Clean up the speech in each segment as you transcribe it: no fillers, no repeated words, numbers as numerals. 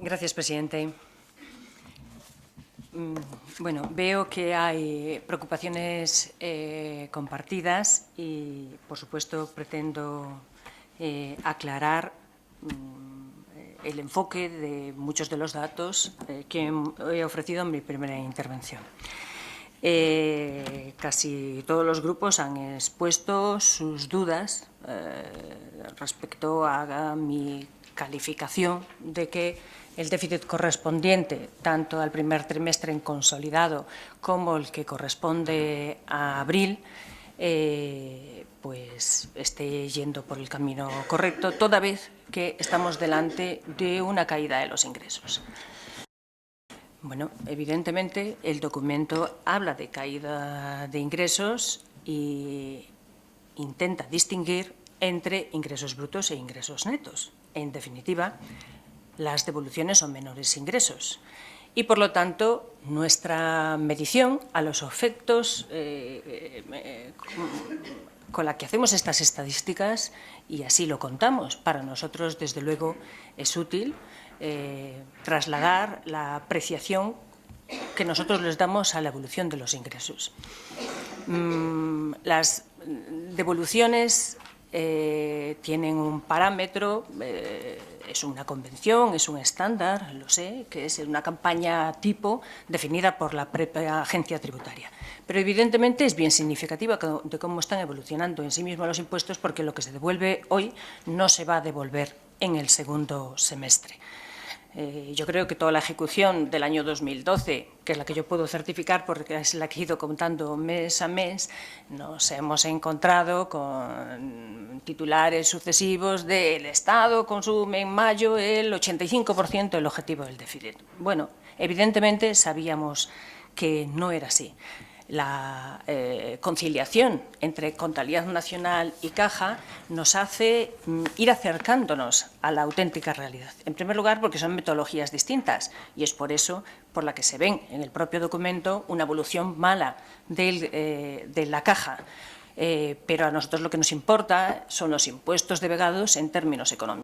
Gracias, presidente. Bueno, veo que hay preocupaciones compartidas y, por supuesto, pretendo aclarar el enfoque de muchos de los datos que he ofrecido en mi primera intervención. Casi todos los grupos han expuesto sus dudas respecto a mi calificación de que el déficit correspondiente tanto al primer trimestre en consolidado como el que corresponde a abril pues esté yendo por el camino correcto, toda vez que estamos delante de una caída de los ingresos. Bueno, evidentemente el documento habla de caída de ingresos y intenta distinguir entre ingresos brutos e ingresos netos. En definitiva, las devoluciones son menores ingresos y, por lo tanto, nuestra medición a los efectos con la que hacemos estas estadísticas, y así lo contamos, para nosotros, desde luego, es útil trasladar la apreciación que nosotros les damos a la evolución de los ingresos. Las devoluciones tienen un parámetro, es una convención, es un estándar, lo sé, que es una campaña tipo definida por la propia agencia tributaria. Pero evidentemente es bien significativa de cómo están evolucionando en sí mismos los impuestos, porque lo que se devuelve hoy no se va a devolver en el segundo semestre. Yo creo que toda la ejecución del año 2012, que es la que yo puedo certificar porque es la que he ido contando mes a mes, nos hemos encontrado con titulares sucesivos del Estado consume en mayo el 85% del objetivo del déficit. Bueno, evidentemente sabíamos que no era así. La conciliación entre contabilidad nacional y caja nos hace ir acercándonos a la auténtica realidad. En primer lugar, porque son metodologías distintas y es por eso por la que se ven en el propio documento una evolución mala de la caja. Pero a nosotros lo que nos importa son los impuestos devengados en términos económicos.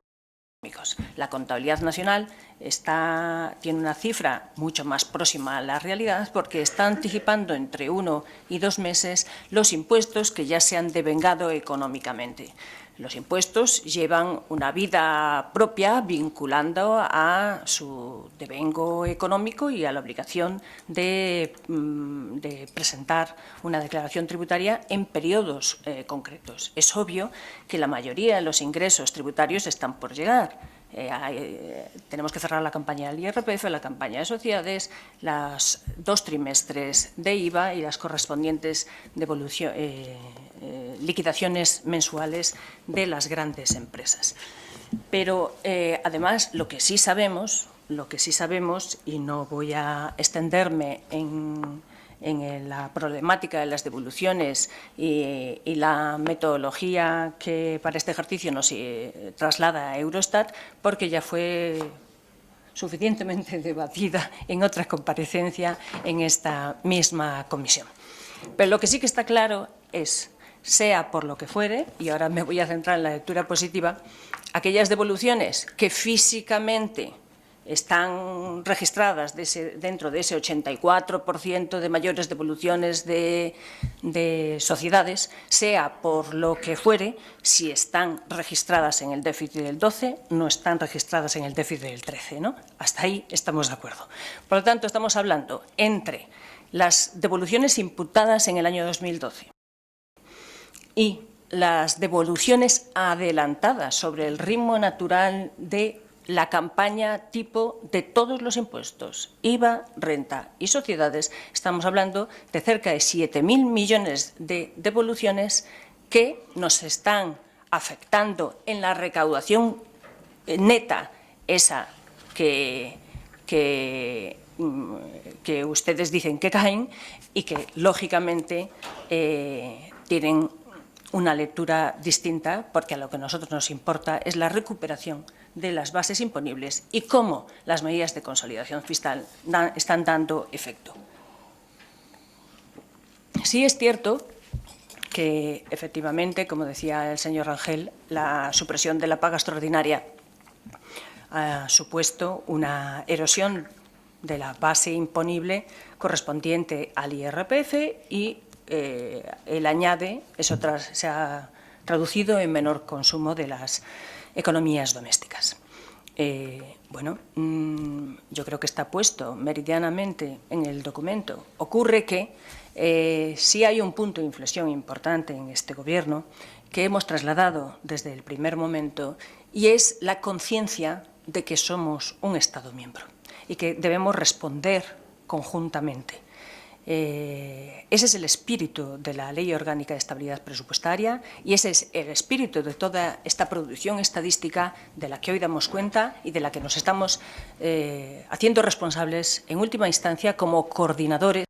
La contabilidad nacional tiene una cifra mucho más próxima a la realidad porque está anticipando entre 1 y 2 meses los impuestos que ya se han devengado económicamente. Los impuestos llevan una vida propia vinculando a su devengo económico y a la obligación de presentar una declaración tributaria en periodos concretos. Es obvio que la mayoría de los ingresos tributarios están por llegar. Tenemos que cerrar la campaña del IRPF, la campaña de sociedades, los 2 trimestres de IVA y las correspondientes liquidaciones mensuales de las grandes empresas. Pero, además, lo que sí sabemos, y no voy a extenderme en la problemática de las devoluciones y la metodología que para este ejercicio nos traslada a Eurostat, porque ya fue suficientemente debatida en otra comparecencia en esta misma comisión. Pero lo que sí que está claro es, sea por lo que fuere, y ahora me voy a centrar en la lectura positiva, aquellas devoluciones que físicamente están registradas dentro de ese 84% de mayores devoluciones de sociedades, sea por lo que fuere, si están registradas en el déficit del 12, no están registradas en el déficit del 13, ¿no? Hasta ahí estamos de acuerdo. Por lo tanto, estamos hablando entre las devoluciones imputadas en el año 2012 y las devoluciones adelantadas sobre el ritmo natural de la campaña tipo de todos los impuestos, IVA, renta y sociedades, estamos hablando de cerca de 7.000 millones de devoluciones que nos están afectando en la recaudación neta, esa que ustedes dicen que caen y que, lógicamente, tienen una lectura distinta, porque a lo que a nosotros nos importa es la recuperación de las bases imponibles y cómo las medidas de consolidación fiscal están dando efecto. Sí es cierto que, efectivamente, como decía el señor Rangel, la supresión de la paga extraordinaria ha supuesto una erosión de la base imponible correspondiente al IRPF y el añade, se ha traducido en menor consumo de las economías domésticas. Bueno, yo creo que está puesto meridianamente en el documento. Ocurre que sí hay un punto de inflexión importante en este Gobierno que hemos trasladado desde el primer momento y es la conciencia de que somos un Estado miembro y que debemos responder conjuntamente. Ese es el espíritu de la Ley Orgánica de Estabilidad Presupuestaria y ese es el espíritu de toda esta producción estadística de la que hoy damos cuenta y de la que nos estamos haciendo responsables, en última instancia, como coordinadores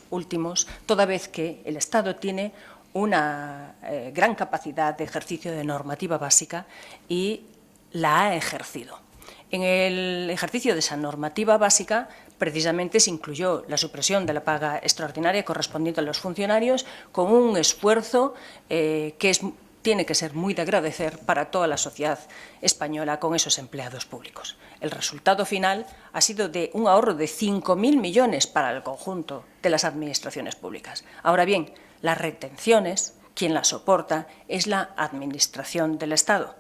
últimos, toda vez que el Estado tiene una gran capacidad de ejercicio de normativa básica y la ha ejercido. En el ejercicio de esa normativa básica, precisamente se incluyó la supresión de la paga extraordinaria correspondiente a los funcionarios con un esfuerzo tiene que ser muy de agradecer para toda la sociedad española con esos empleados públicos. El resultado final ha sido de un ahorro de 5.000 millones para el conjunto de las administraciones públicas. Ahora bien, las retenciones, quien las soporta es la Administración del Estado.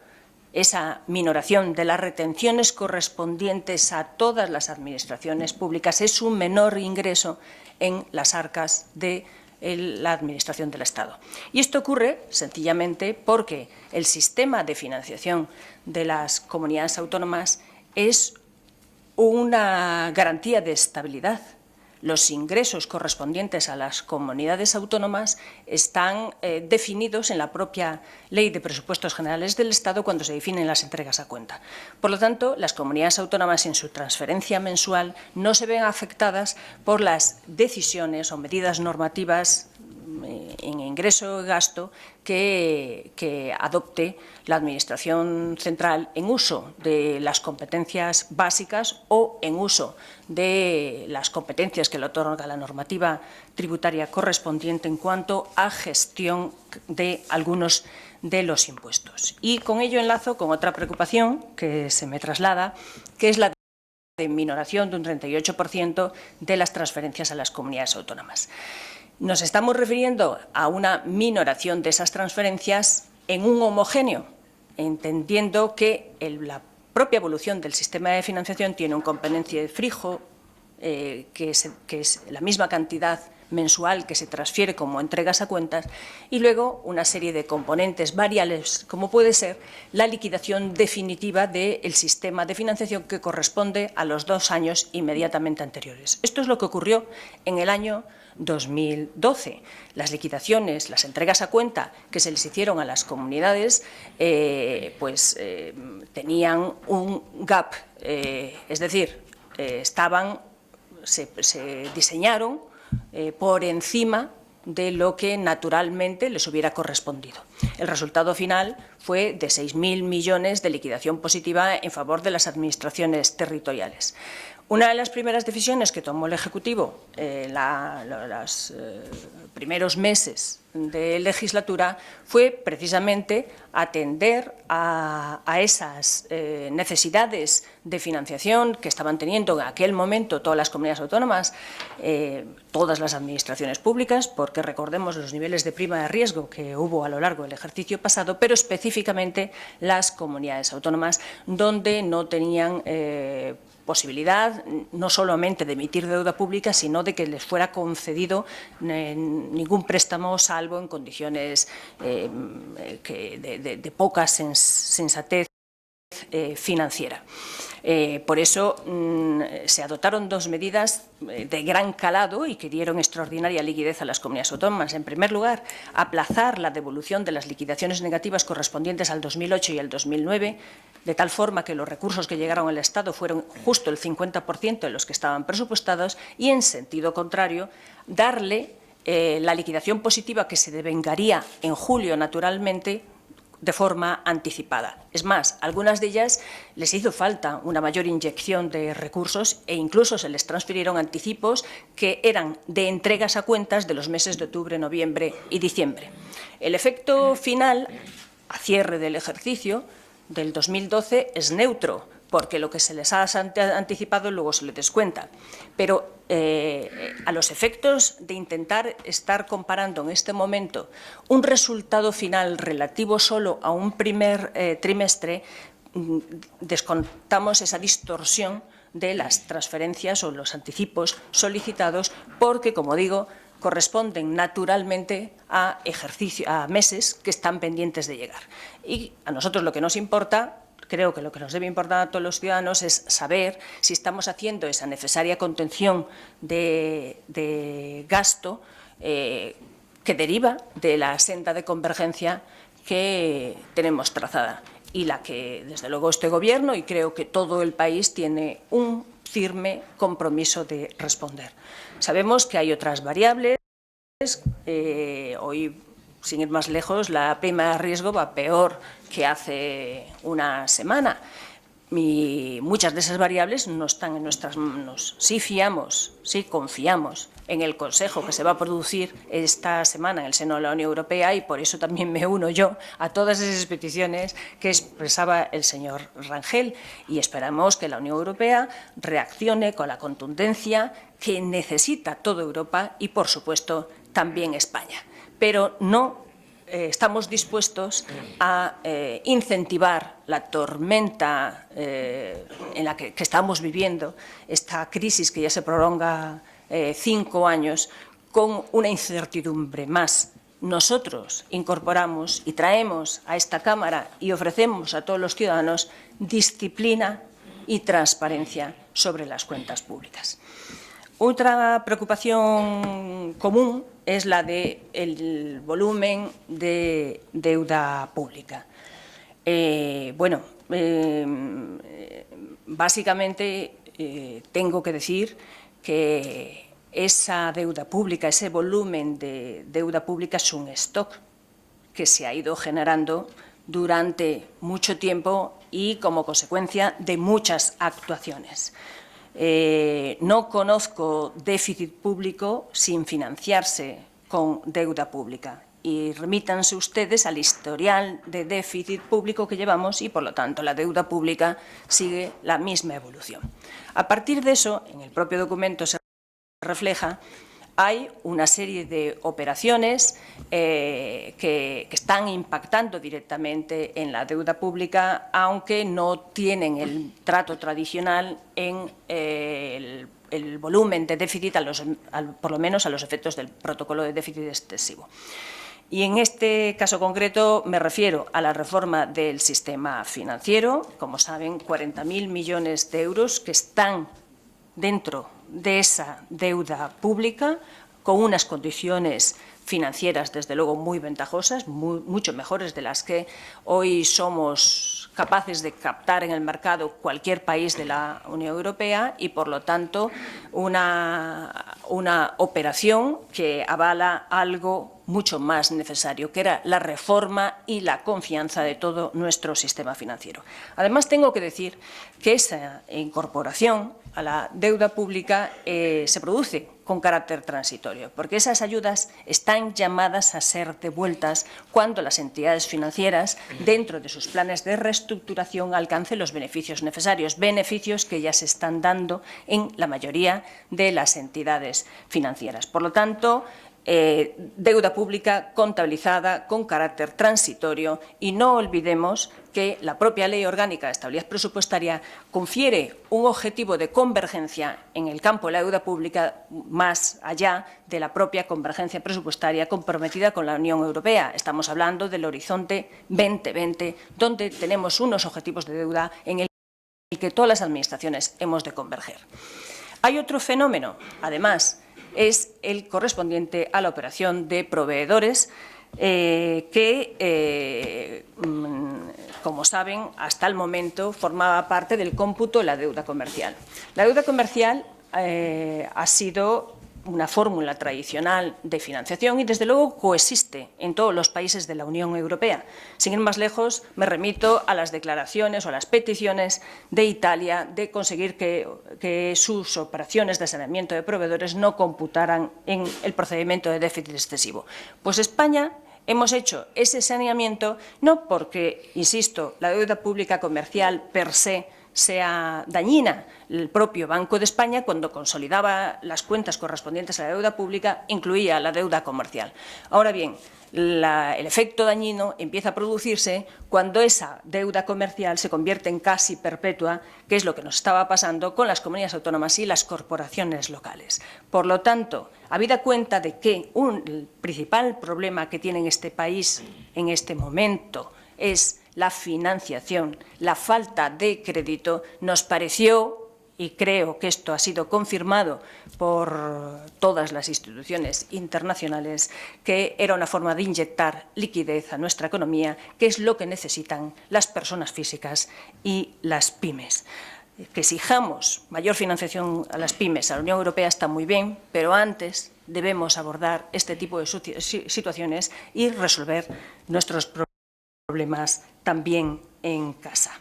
Esa minoración de las retenciones correspondientes a todas las administraciones públicas es un menor ingreso en las arcas de la Administración del Estado. Y esto ocurre sencillamente porque el sistema de financiación de las comunidades autónomas es una garantía de estabilidad. Los ingresos correspondientes a las comunidades autónomas están definidos en la propia Ley de Presupuestos Generales del Estado cuando se definen las entregas a cuenta. Por lo tanto, las comunidades autónomas en su transferencia mensual no se ven afectadas por las decisiones o medidas normativas en ingreso y gasto que adopte la Administración central en uso de las competencias básicas o en uso de las competencias que le otorga la normativa tributaria correspondiente en cuanto a gestión de algunos de los impuestos. Y con ello enlazo con otra preocupación que se me traslada, que es la de minoración de un 38% de las transferencias a las comunidades autónomas. Nos estamos refiriendo a una minoración de esas transferencias en un homogéneo, entendiendo que la propia evolución del sistema de financiación tiene un componente fijo, que es la misma cantidad mensual que se transfiere como entregas a cuentas, y luego una serie de componentes variables, como puede ser la liquidación definitiva del sistema de financiación que corresponde a los 2 años inmediatamente anteriores. Esto es lo que ocurrió en el año 2012. Las liquidaciones, las entregas a cuenta que se les hicieron a las comunidades, tenían un gap, es decir, se diseñaron por encima de lo que naturalmente les hubiera correspondido. El resultado final fue de 6.000 millones de liquidación positiva en favor de las administraciones territoriales. Una de las primeras decisiones que tomó el Ejecutivo en los primeros meses de legislatura fue precisamente atender a esas necesidades de financiación que estaban teniendo en aquel momento todas las comunidades autónomas, todas las administraciones públicas, porque recordemos los niveles de prima de riesgo que hubo a lo largo del ejercicio pasado, pero específicamente las comunidades autónomas donde no tenían posibilidad no solamente de emitir deuda pública, sino de que les fuera concedido ningún préstamo, salvo en condiciones de poca sensatez financiera. Por eso se adoptaron 2 medidas de gran calado y que dieron extraordinaria liquidez a las comunidades autónomas. En primer lugar, aplazar la devolución de las liquidaciones negativas correspondientes al 2008 y al 2009, de tal forma que los recursos que llegaron al Estado fueron justo el 50% de los que estaban presupuestados, y, en sentido contrario, darle la liquidación positiva que se devengaría en julio, naturalmente, de forma anticipada. Es más, a algunas de ellas les hizo falta una mayor inyección de recursos e incluso se les transfirieron anticipos que eran de entregas a cuentas de los meses de octubre, noviembre y diciembre. El efecto final, a cierre del ejercicio del 2012, es neutro, porque lo que se les ha anticipado luego se les descuenta. Pero a los efectos de intentar estar comparando en este momento un resultado final relativo solo a un primer trimestre, descontamos esa distorsión de las transferencias o los anticipos solicitados porque, como digo, corresponden naturalmente a meses que están pendientes de llegar. Y a nosotros lo que nos importa, creo que lo que nos debe importar a todos los ciudadanos es saber si estamos haciendo esa necesaria contención de gasto que deriva de la senda de convergencia que tenemos trazada y la que, desde luego, este Gobierno y creo que todo el país tiene un firme compromiso de responder. Sabemos que hay otras variables. Hoy, sin ir más lejos, la prima de riesgo va peor que hace una semana. Y muchas de esas variables no están en nuestras manos. Sí fiamos, sí confiamos en el Consejo que se va a producir esta semana en el seno de la Unión Europea y por eso también me uno yo a todas esas peticiones que expresaba el señor Rangel y esperamos que la Unión Europea reaccione con la contundencia que necesita toda Europa y, por supuesto, también España. Pero no estamos dispuestos a incentivar la tormenta en la que estamos viviendo, esta crisis que ya se prolonga 5 años, con una incertidumbre más. Nosotros incorporamos y traemos a esta Cámara y ofrecemos a todos los ciudadanos disciplina y transparencia sobre las cuentas públicas. Otra preocupación común es la del volumen de deuda pública. Básicamente tengo que decir que esa deuda pública, ese volumen de deuda pública es un stock que se ha ido generando durante mucho tiempo y como consecuencia de muchas actuaciones. No conozco déficit público sin financiarse con deuda pública y remítanse ustedes al historial de déficit público que llevamos y, por lo tanto, la deuda pública sigue la misma evolución. A partir de eso, en el propio documento se refleja, hay una serie de operaciones que están impactando directamente en la deuda pública, aunque no tienen el trato tradicional en el volumen de déficit, por lo menos a los efectos del protocolo de déficit excesivo. Y en este caso concreto me refiero a la reforma del sistema financiero, como saben, 40.000 millones de euros que están dentro de esa deuda pública, con unas condiciones financieras, desde luego, muy ventajosas, mucho mejores de las que hoy somos capaces de captar en el mercado cualquier país de la Unión Europea y, por lo tanto, una operación que avala algo mucho más necesario, que era la reforma y la confianza de todo nuestro sistema financiero. Además, tengo que decir que esa incorporación a la deuda pública se produce con carácter transitorio, porque esas ayudas están llamadas a ser devueltas cuando las entidades financieras, dentro de sus planes de reestructuración, alcancen los beneficios necesarios, beneficios que ya se están dando en la mayoría de las entidades financieras. Por lo tanto, deuda pública contabilizada con carácter transitorio y no olvidemos que la propia Ley Orgánica de Estabilidad Presupuestaria confiere un objetivo de convergencia en el campo de la deuda pública más allá de la propia convergencia presupuestaria comprometida con la Unión Europea. Estamos hablando del horizonte 2020, donde tenemos unos objetivos de deuda en el que todas las administraciones hemos de converger. Hay otro fenómeno, además, es el correspondiente a la operación de proveedores que, como saben, hasta el momento formaba parte del cómputo de la deuda comercial. La deuda comercial ha sido una fórmula tradicional de financiación y, desde luego, coexiste en todos los países de la Unión Europea. Sin ir más lejos, me remito a las declaraciones o a las peticiones de Italia de conseguir que sus operaciones de saneamiento de proveedores no computaran en el procedimiento de déficit excesivo. Pues España hemos hecho ese saneamiento no porque, insisto, la deuda pública comercial per se sea dañina. El propio Banco de España, cuando consolidaba las cuentas correspondientes a la deuda pública, incluía la deuda comercial. Ahora bien, el efecto dañino empieza a producirse cuando esa deuda comercial se convierte en casi perpetua, que es lo que nos estaba pasando con las comunidades autónomas y las corporaciones locales. Por lo tanto, habida cuenta de que el principal problema que tiene este país en este momento es la financiación, la falta de crédito, nos pareció, y creo que esto ha sido confirmado por todas las instituciones internacionales, que era una forma de inyectar liquidez a nuestra economía, que es lo que necesitan las personas físicas y las pymes. Que exijamos mayor financiación a las pymes, a la Unión Europea, está muy bien, pero antes debemos abordar este tipo de situaciones y resolver nuestros problemas también en casa.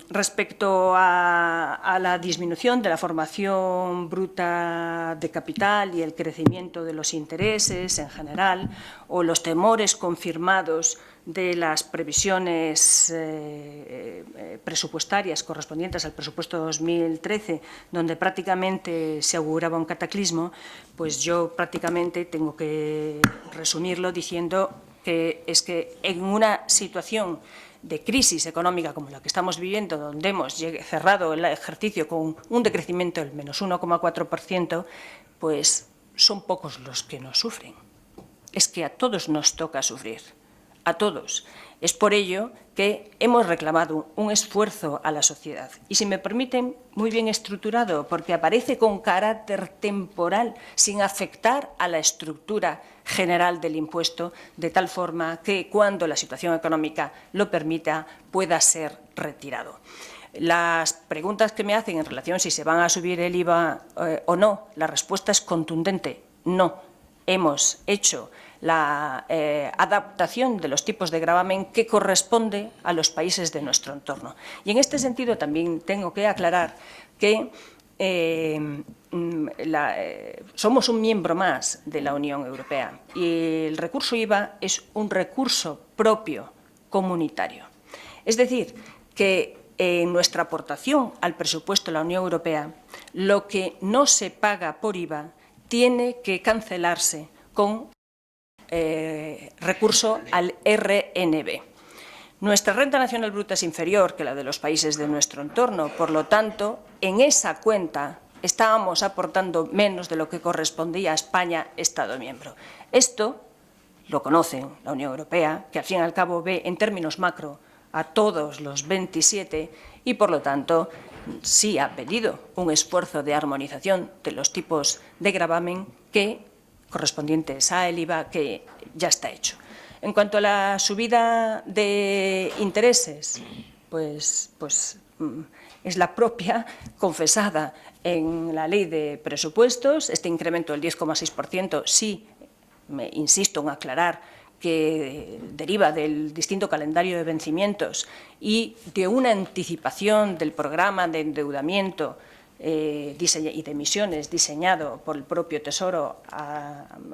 Respecto a la disminución de la formación bruta de capital y el crecimiento de los intereses en general, o los temores confirmados de las previsiones presupuestarias correspondientes al presupuesto 2013, donde prácticamente se auguraba un cataclismo, pues yo prácticamente tengo que resumirlo diciendo que es que en una situación de crisis económica como la que estamos viviendo, donde hemos cerrado el ejercicio con un decrecimiento del menos 1,4%, pues son pocos los que nos sufren. Es que a todos nos toca sufrir, a todos. Es por ello que hemos reclamado un esfuerzo a la sociedad. Y, si me permiten, muy bien estructurado, porque aparece con carácter temporal, sin afectar a la estructura general del impuesto, de tal forma que, cuando la situación económica lo permita, pueda ser retirado. Las preguntas que me hacen en relación a si se van a subir el IVA o no, la respuesta es contundente: no. Hemos hecho la adaptación de los tipos de gravamen que corresponde a los países de nuestro entorno. Y en este sentido también tengo que aclarar que somos un miembro más de la Unión Europea y el recurso IVA es un recurso propio comunitario. Es decir, que en nuestra aportación al presupuesto de la Unión Europea, lo que no se paga por IVA tiene que cancelarse con recurso al RNB. Nuestra renta nacional bruta es inferior que la de los países de nuestro entorno, por lo tanto, en esa cuenta estábamos aportando menos de lo que correspondía a España, Estado miembro. Esto lo conocen la Unión Europea, que al fin y al cabo ve en términos macro a todos los 27 y, por lo tanto, sí ha pedido un esfuerzo de armonización de los tipos de gravamen correspondientes al IVA, que ya está hecho. En cuanto a la subida de intereses, pues es la propia confesada en la Ley de Presupuestos. Este incremento del 10,6% sí, insisto en aclarar, que deriva del distinto calendario de vencimientos y de una anticipación del programa de endeudamiento y de emisiones diseñado por el propio Tesoro,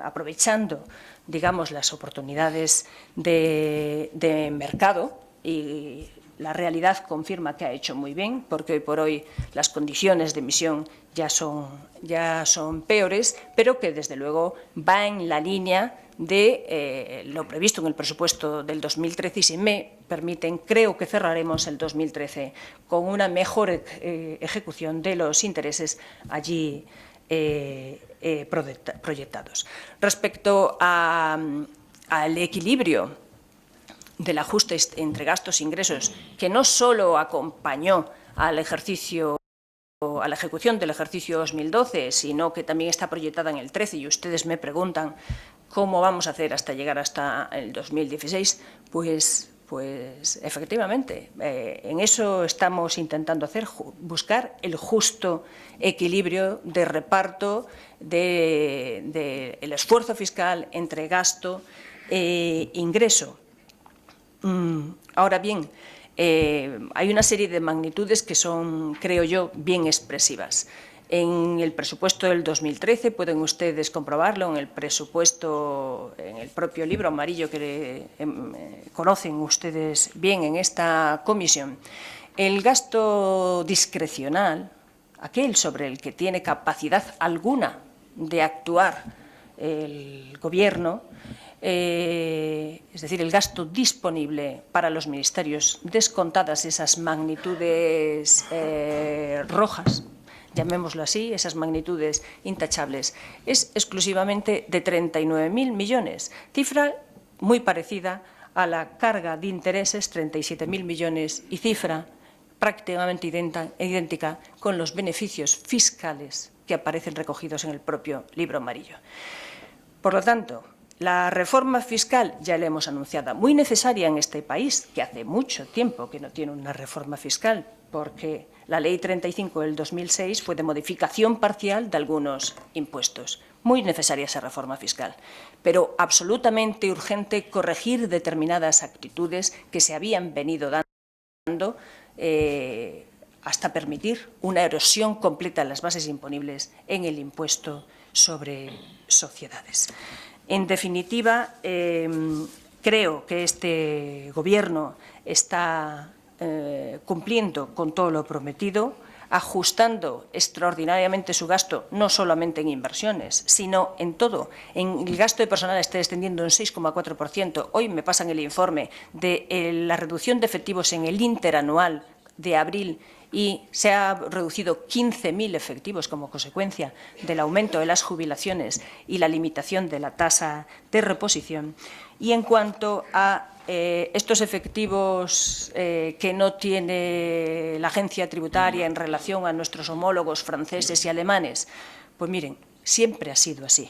aprovechando, digamos, las oportunidades de mercado, y la realidad confirma que ha hecho muy bien, porque hoy por hoy las condiciones de emisión ya son peores, pero que desde luego va en la línea de lo previsto en el presupuesto del 2013 y, si me permiten, creo que cerraremos el 2013 con una mejor ejecución de los intereses allí proyectados. Respecto al equilibrio del ajuste entre gastos e ingresos, que no solo acompañó a la ejecución del ejercicio 2012, sino que también está proyectada en el 13, y ustedes me preguntan cómo vamos a hacer hasta llegar hasta el 2016, pues efectivamente, en eso estamos intentando hacer, buscar el justo equilibrio de reparto del esfuerzo fiscal entre gasto e ingreso. Ahora bien, hay una serie de magnitudes que son, creo yo, bien expresivas. En el presupuesto del 2013, pueden ustedes comprobarlo, en el propio libro amarillo que conocen ustedes bien en esta comisión, El gasto discrecional, aquel sobre el que tiene capacidad alguna de actuar el Gobierno, es decir, el gasto disponible para los ministerios, descontadas esas magnitudes rojas, llamémoslo así, esas magnitudes intachables, es exclusivamente de 39.000 millones, cifra muy parecida a la carga de intereses, 37.000 millones, y cifra prácticamente idéntica con los beneficios fiscales que aparecen recogidos en el propio Libro Amarillo. Por lo tanto, la reforma fiscal ya la hemos anunciado, muy necesaria en este país, que hace mucho tiempo que no tiene una reforma fiscal, porque la Ley 35 del 2006 fue de modificación parcial de algunos impuestos. Muy necesaria esa reforma fiscal, pero absolutamente urgente corregir determinadas actitudes que se habían venido dando hasta permitir una erosión completa de las bases imponibles en el impuesto sobre sociedades. En definitiva, creo que este Gobierno está cumpliendo con todo lo prometido, ajustando extraordinariamente su gasto, no solamente en inversiones, sino en todo. En el gasto de personal está descendiendo un 6,4%. Hoy me pasan el informe de la reducción de efectivos en el interanual de abril y se ha reducido 15.000 efectivos como consecuencia del aumento de las jubilaciones y la limitación de la tasa de reposición. Y en cuanto a estos efectivos que no tiene la agencia tributaria en relación a nuestros homólogos franceses y alemanes, pues miren, siempre ha sido así.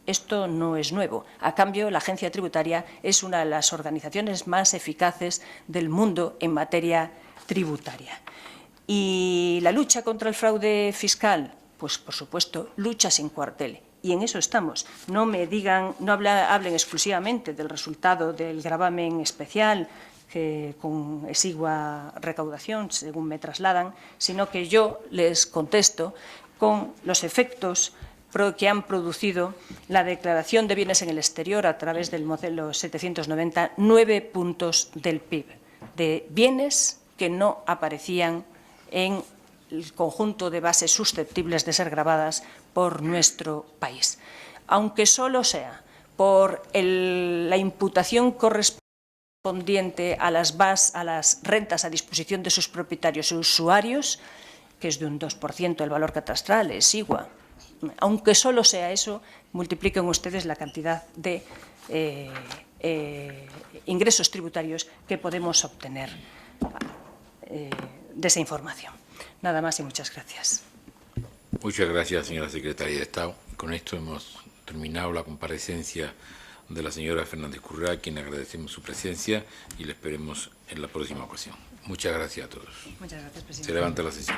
Esto no es nuevo. A cambio, la agencia tributaria es una de las organizaciones más eficaces del mundo en materia tributaria. Y la lucha contra el fraude fiscal, pues por supuesto, lucha sin cuartel. Y en eso estamos. No me digan, no hablen exclusivamente del resultado del gravamen especial, que con exigua recaudación, según me trasladan, sino que yo les contesto con los efectos que han producido la declaración de bienes en el exterior a través del modelo 790, 9 puntos del PIB, de bienes que no aparecían en el conjunto de bases susceptibles de ser gravadas por nuestro país. Aunque solo sea por la imputación correspondiente a las rentas a disposición de sus propietarios y usuarios, que es de un 2% el valor catastral, es igual. Aunque solo sea eso, multipliquen ustedes la cantidad de ingresos tributarios que podemos obtener de esa información. Nada más y muchas gracias. Muchas gracias, señora Secretaria de Estado. Con esto hemos terminado la comparecencia de la señora Fernández Currea, a quien agradecemos su presencia y le esperemos en la próxima ocasión. Muchas gracias a todos. Muchas gracias, presidente. Se levanta la sesión.